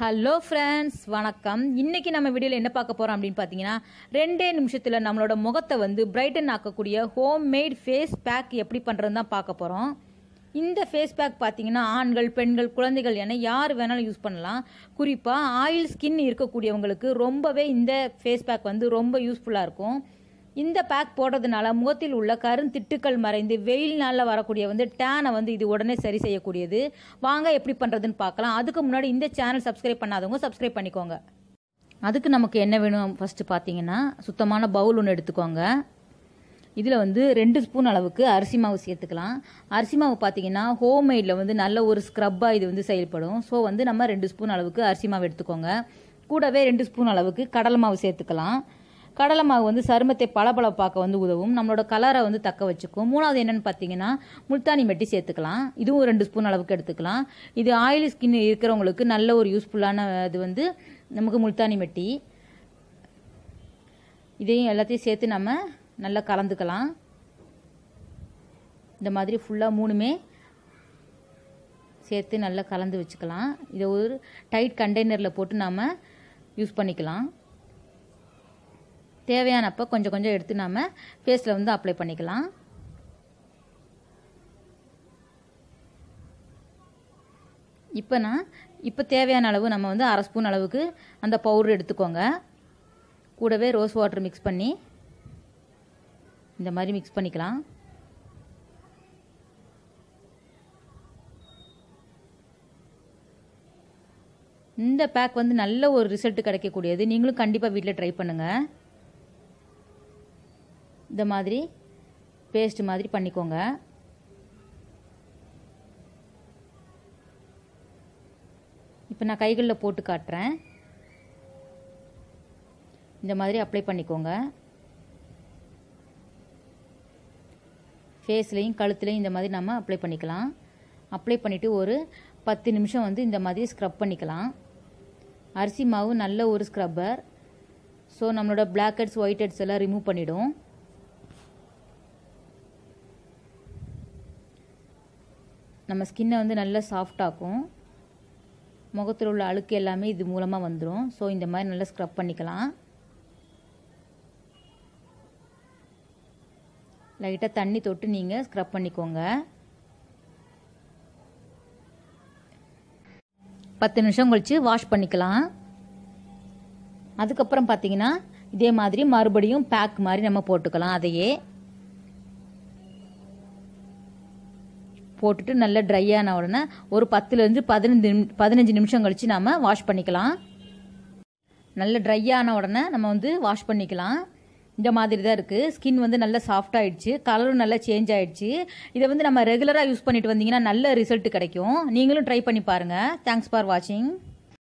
Hello friends, வணக்கம். இன்னைக்கு நம்ம வீடியோவில் என்ன பார்க்க போகிறோம் அப்படின்னு பார்த்தீங்கன்னா, 2 நிமிஷத்தில் நம்மளோட முகத்தை பிரைட்டன் ஆக்கக்கூடிய ஹோம் மேட் ஃபேஸ் பேக் எப்படி பண்ணுறதுன்னு தான் பார்க்க போகிறோம். இந்த ஃபேஸ் பேக் பார்த்தீங்கன்னா ஆண்கள், பெண்கள், குழந்தைகள் என யார் வேணாலும் யூஸ் பண்ணலாம். குறிப்பாக ஆயில் ஸ்கின் இருக்கக்கூடியவங்களுக்கு ரொம்பவே இந்த ஃபேஸ் பேக் ரொம்ப யூஸ்ஃபுல்லாக இருக்கும். இந்த பேக் போடுறதுனால முகத்தில் உள்ள கருந்திட்டுக்கள் மறைந்து வெயில் நாளில் வரக்கூடிய டேனை இது உடனே சரி செய்யக்கூடியது. வாங்க எப்படி பண்ணுறதுன்னு பார்க்கலாம். அதுக்கு முன்னாடி இந்த சேனல் சப்ஸ்கிரைப் பண்ணாதவங்க சப்ஸ்கிரைப் பண்ணிக்கோங்க. அதுக்கு நமக்கு என்ன வேணும் ஃபஸ்ட்டு பார்த்தீங்கன்னா, சுத்தமான பவுல் ஒன்று எடுத்துக்கோங்க. இதில் 2 ஸ்பூன் அளவுக்கு அரிசி மாவு சேர்த்துக்கலாம். அரிசி மாவு பார்த்தீங்கன்னா ஹோம்மேடில் நல்ல ஒரு ஸ்க்ரப்பாக இது செயல்படும். ஸோ நம்ம 2 ஸ்பூன் அளவுக்கு அரிசி மாவு எடுத்துக்கோங்க. கூடவே 2 ஸ்பூன் அளவுக்கு கடலை மாவு சேர்த்துக்கலாம். கடலை மாவு சருமத்தை பளபளப்பாக்க உதவும். நம்மளோட கலரை தக்க வச்சுக்கும். மூணாவது என்னன்னு பார்த்தீங்கன்னா, முல்தானி மெட்டி சேர்த்துக்கலாம். இதுவும் 2 ஸ்பூன் அளவுக்கு எடுத்துக்கலாம். இது ஆயிலி ஸ்கின் இருக்கிறவங்களுக்கு நல்ல ஒரு யூஸ்ஃபுல்லான இது நமக்கு முல்தானி மெட்டி. இதையும் எல்லாத்தையும் சேர்த்து நம்ம நல்லா கலந்துக்கலாம். இந்த மாதிரி ஃபுல்லாக 3மே சேர்த்து நல்லா கலந்து வச்சுக்கலாம். இதை ஒரு டைட் கண்டெய்னரில் போட்டு நாம் யூஸ் பண்ணிக்கலாம். தேவையானப்போ கொஞ்சம் கொஞ்சம் எடுத்து நாம் ஃபேஸில் அப்ளை பண்ணிக்கலாம். இப்போ தேவையான அளவு நம்ம 1/2 ஸ்பூன் அளவுக்கு அந்த பவுடர் எடுத்துக்கோங்க. கூடவே ரோஸ் வாட்டர் மிக்ஸ் பண்ணி இந்த மாதிரி மிக்ஸ் பண்ணிக்கலாம். இந்த பேக் நல்ல ஒரு ரிசல்ட் கிடைக்கக்கூடியது. நீங்களும் கண்டிப்பாக வீட்டில் ட்ரை பண்ணுங்கள். இந்த மாதிரி பேஸ்ட் மாதிரி பண்ணிக்கோங்க. இப்போ நான் கைகளில் போட்டு காட்டுறேன். இந்த மாதிரி அப்ளை பண்ணிக்கோங்க. ஃபேஸ்லையும் கழுத்துலையும் இந்த மாதிரி நம்ம அப்ளை பண்ணிக்கலாம். அப்ளை பண்ணிவிட்டு ஒரு 10 நிமிஷம் இந்த மாதிரி ஸ்க்ரப் பண்ணிக்கலாம். அரிசி மாவு நல்ல ஒரு ஸ்க்ரப்பர். ஸோ நம்மளோட பிளாக் ஹெட்ஸ், ஒயிட் ஹெட்ஸ் எல்லாம் ரிமூவ் பண்ணிடும். நம்ம ஸ்கின்னை நல்லா சாஃப்டாக்கும். முகத்தில் உள்ள அழுக்கு எல்லாமே இது மூலமாக வந்துடும். ஸோ இந்த மாதிரி நல்லா ஸ்க்ரப் பண்ணிக்கலாம். லைட்டாக தண்ணி தொட்டு நீங்கள் ஸ்க்ரப் பண்ணிக்கோங்க. 10 நிமிஷம் கழித்து வாஷ் பண்ணிக்கலாம். அதுக்கப்புறம் பார்த்தீங்கன்னா இதே மாதிரி மறுபடியும் பேக் மாதிரி நம்ம போட்டுக்கலாம். அதையே போட்டுட்டு நல்லா ட்ரை ஆன உடனே ஒரு 10லேருந்து 15 நிமிஷம் கழித்து நாம் வாஷ் பண்ணிக்கலாம். நல்ல ட்ரை ஆன உடனே நம்ம வாஷ் பண்ணிக்கலாம். இந்த மாதிரி தான் இருக்குது. ஸ்கின் நல்லா சாஃப்ட் ஆகிடுச்சு. கலரும் நல்லா சேஞ்ச் ஆகிடுச்சு. இதை நம்ம ரெகுலராக யூஸ் பண்ணிட்டு வந்தீங்கன்னா நல்ல ரிசல்ட் கிடைக்கும். நீங்களும் ட்ரை பண்ணி பாருங்கள். தேங்க்ஸ் ஃபார் வாட்சிங்.